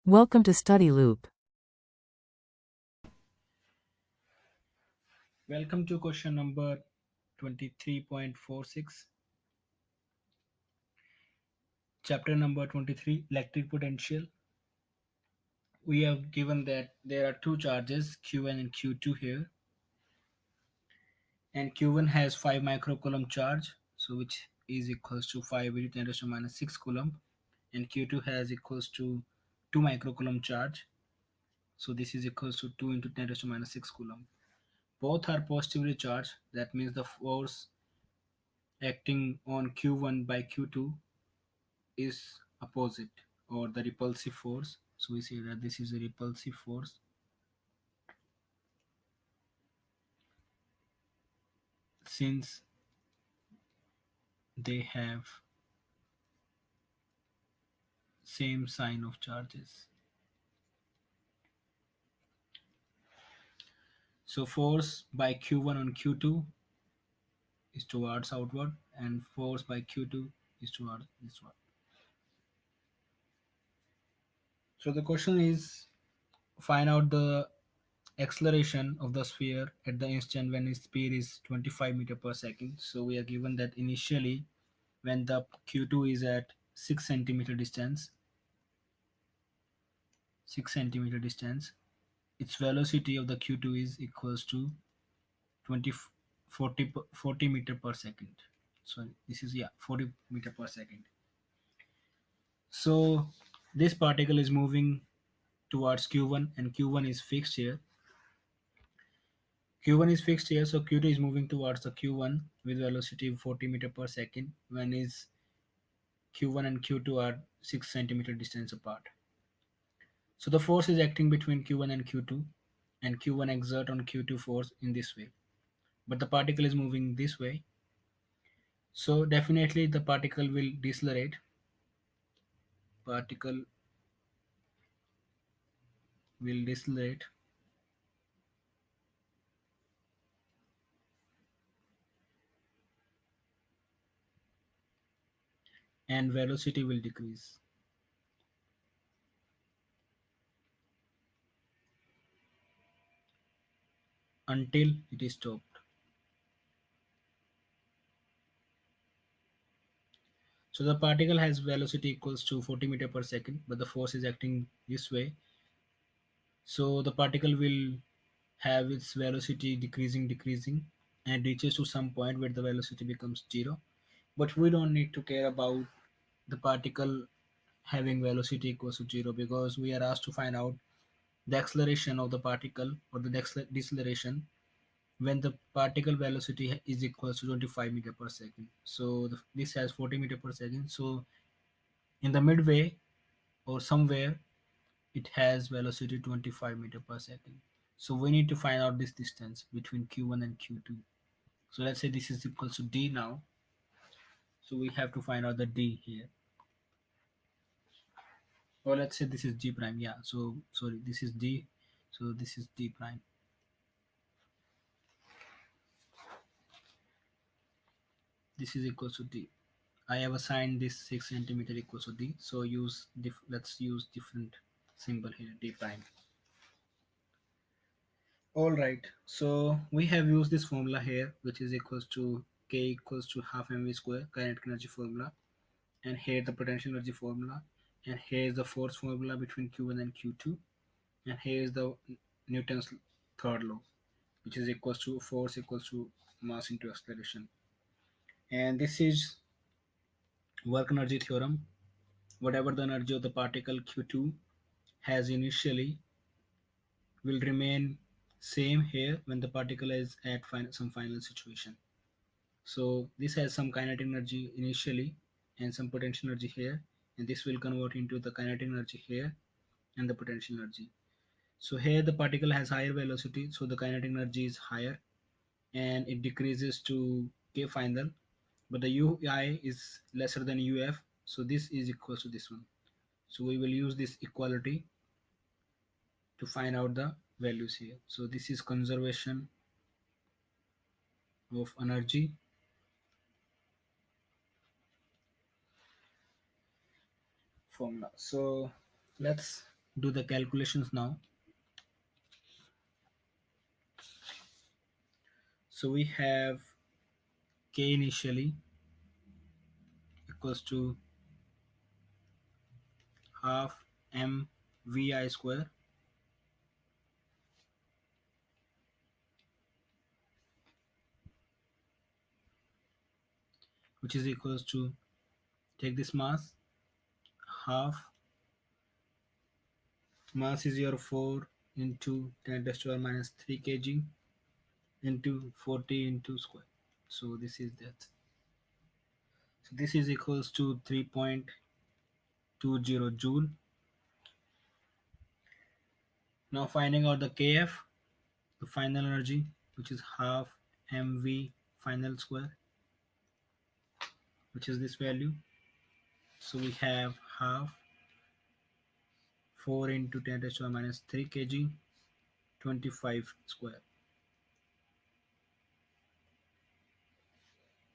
Welcome to Study Loop. Welcome to question number 23.46, chapter number 23, electric potential. We have given that there are two charges, Q1 and Q2 here, and Q1 has 5 microcoulomb charge, so which is equals to 5 into 10 raised to minus 6 coulomb, and Q2 has equals to 2 microcoulomb charge, so this is equals to 2 into 10 raised to minus 6 coulomb. Both are positively charged, that means the force acting on Q1 by Q2 is opposite or the repulsive force. So we say that this is a repulsive force since they have same sign of charges. So force by Q1 on Q2 is towards outward and force by Q2 is towards eastward. So the question is find out the acceleration of the sphere at the instant when its speed is 25 meter per second. So we are given that initially when the Q2 is at 6 centimeter distance, 6 centimeter distance, its velocity of the Q2 is equals to 20 40 meter per second. Sorry, this is, yeah, 40 meter per second. So this particle is moving towards Q1 and Q1 is fixed here. Q1 is fixed here, so Q2 is moving towards the Q1 with velocity of 40 meter per second when is Q1 and Q2 are 6 centimeter distance apart. So the force is acting between Q1 and Q2, and Q1 exert on Q2 force in this way. But the particle is moving this way, so definitely the particle will decelerate. Particle will decelerate, and velocity will decrease until it is stopped. So the particle has velocity equals to 40 meter per second, but the force is acting this way. So the particle will have its velocity decreasing and reaches to some point where the velocity becomes zero. But we don't need to care about the particle having velocity equals to zero because we are asked to find out the acceleration of the particle or the deceleration when the particle velocity is equals to 25 meter per second. So this has 40 meter per second. So in the midway or somewhere it has velocity 25 meter per second. So we need to find out this distance between Q1 and Q2. So let's say this is equals to D now. So we have to find out the D here. Or let's say this is G prime. Yeah. So sorry, this is D. So this is D prime. This is equals to D. I have assigned this 6 centimeter equals to D. So let's use different symbol here, D prime. All right. So we have used this formula here, which is equals to K equals to half mv square kinetic energy formula, and here the potential energy formula, and here is the force formula between Q1 and Q2, and here is the Newton's third law, which is equals to force equals to mass into acceleration. And this is work energy theorem. Whatever the energy of the particle Q2 has initially will remain same here when the particle is at some final situation. So this has some kinetic energy initially and some potential energy here, and this will convert into the kinetic energy here and the potential energy. So here the particle has higher velocity, so the kinetic energy is higher and it decreases to K final, but the Ui is lesser than Uf, so this is equal to this one. So we will use this equality to find out the values here. So this is conservation of energy formula. So let's do the calculations now. So we have k initially equals to half m vi square, which is equals to, take this mass, half mass is your 4 into 10 raised to power minus 3 kg into 40 into square. So this is that. So this is equals to 3.20 joule. Now finding out the kf, the final energy, which is half mv final square, which is this value. So we have half 4 into 10 raised to power minus 3 kg 25 square,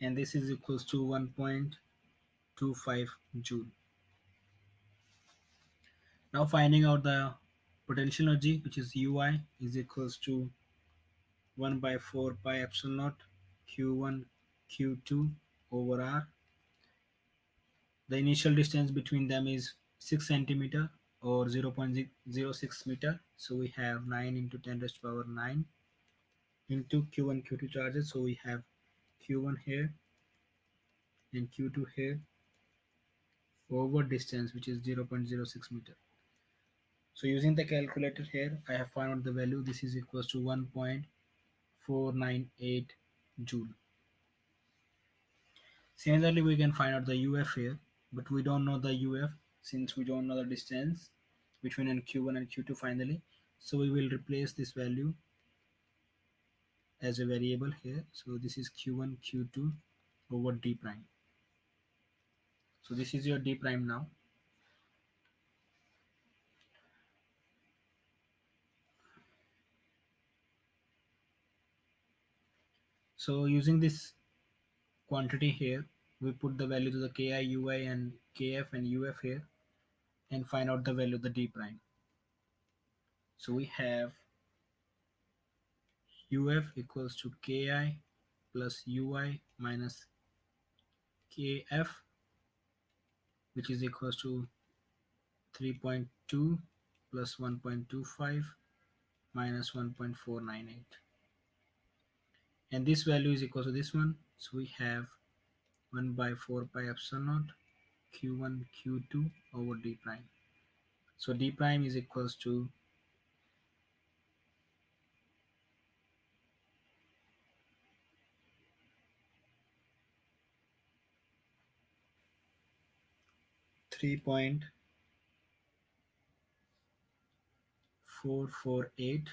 and this is equals to 1.25 joule. Now finding out the potential energy, which is ui is equals to 1 by 4 pi epsilon naught q1 q2 over r. The initial distance between them is 6 centimeter or 0.06 meter. So we have 9 into 10 raised to power 9 into q1 q2 charges. So we have q1 here and q2 here over distance, which is 0.06 meter. So using the calculator here, I have found out the value. This is equals to 1.498 joule. Similarly, we can find out the UF here, but we don't know the UF since we don't know the distance between an Q1 and Q2 finally. So we will replace this value as a variable here. So this is Q1, Q2 over D prime. So this is your D prime now. So using this quantity here, we put the value to the Ki, Ui and Kf and Uf here and find out the value of the D prime. So we have Uf equals to Ki plus Ui minus Kf, which is equals to 3.2 plus 1.25 minus 1.498, and this value is equal to this one. So we have 1 by 4 pi epsilon naught q1 q2 over d prime. So d prime is equals to 3.448.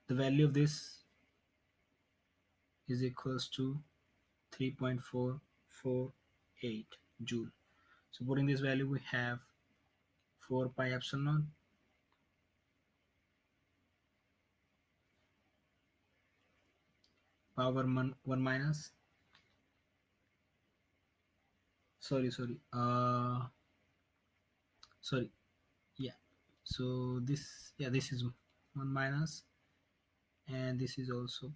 The value of this is equals to 3.448 joule. So putting this value, we have 4 pi epsilon naught power 1 minus, sorry, yeah. So this, yeah, this is 1 minus, and this is also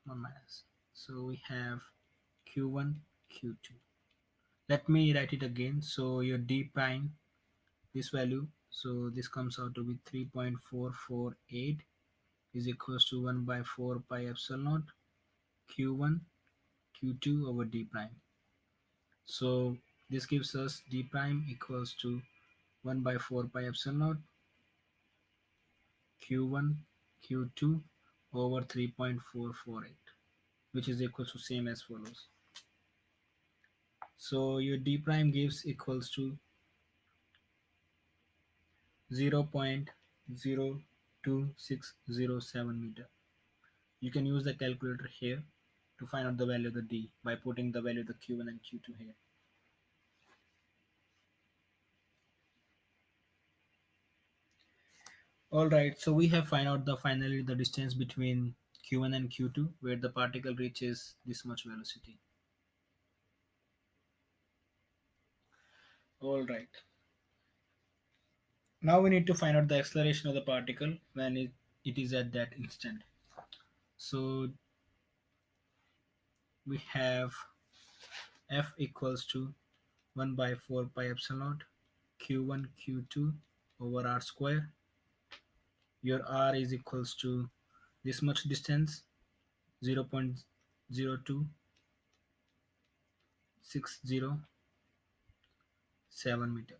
1 minus. So we have q1 q2. Let me write it again. So your d prime, this value, so this comes out to be 3.448 is equals to 1 by 4 pi epsilon naught q1 q2 over d prime. So this gives us d prime equals to 1 by 4 pi epsilon naught q1 q2 over 3.448, which is equal to same as follows. So your d prime gives equals to 0.02607 meter. You can use the calculator here to find out the value of the d by putting the value of the q1 and q2 here. Alright, so we have find out the finally the distance between q1 and q2 where the particle reaches this much velocity. Alright, Now we need to find out the acceleration of the particle when it is at that instant. So we have F equals to 1 by 4 pi epsilon naught q1 q2 over r square. Your r is equals to this much distance, 0.02607 meter.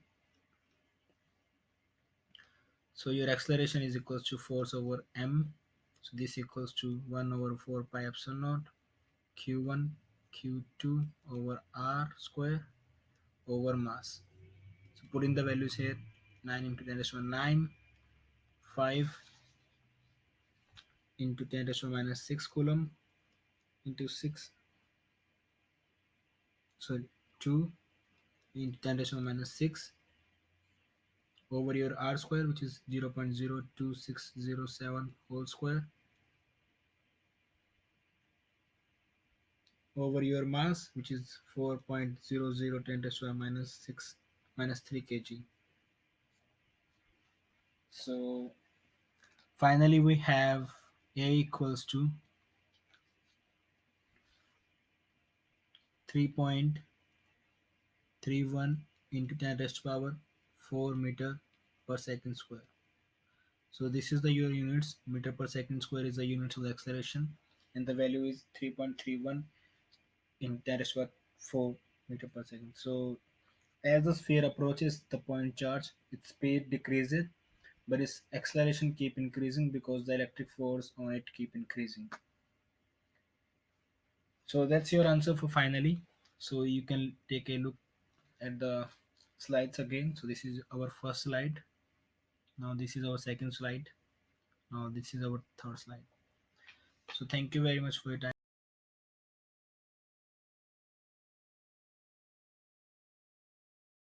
So your acceleration is equals to force over m. So this equals to 1 over 4 pi epsilon naught q1 q2 over r square over mass. So put in the values here, 9 into 10 to the 9, 5 into 10 to the minus 6 coulomb into 6, so 2 into 10 to the minus 6 over your r square, which is 0.02607 whole square, over your mass, which is 4.0010 to the minus 6 minus 3 kg. So finally we have a equals to 3.31 into 10 raised to power 4 meter per second square. So this is the your units. Meter per second square is the units of the acceleration, and the value is 3.31 in 10 raised to power 4 meter per second. So as the sphere approaches the point charge, its speed decreases, but its acceleration keep increasing because the electric force on it keep increasing. So that's your answer for finally. So you can take a look at the slides again. So this is our first slide. Now this is our second slide. Now this is our third slide. So thank you very much for your time.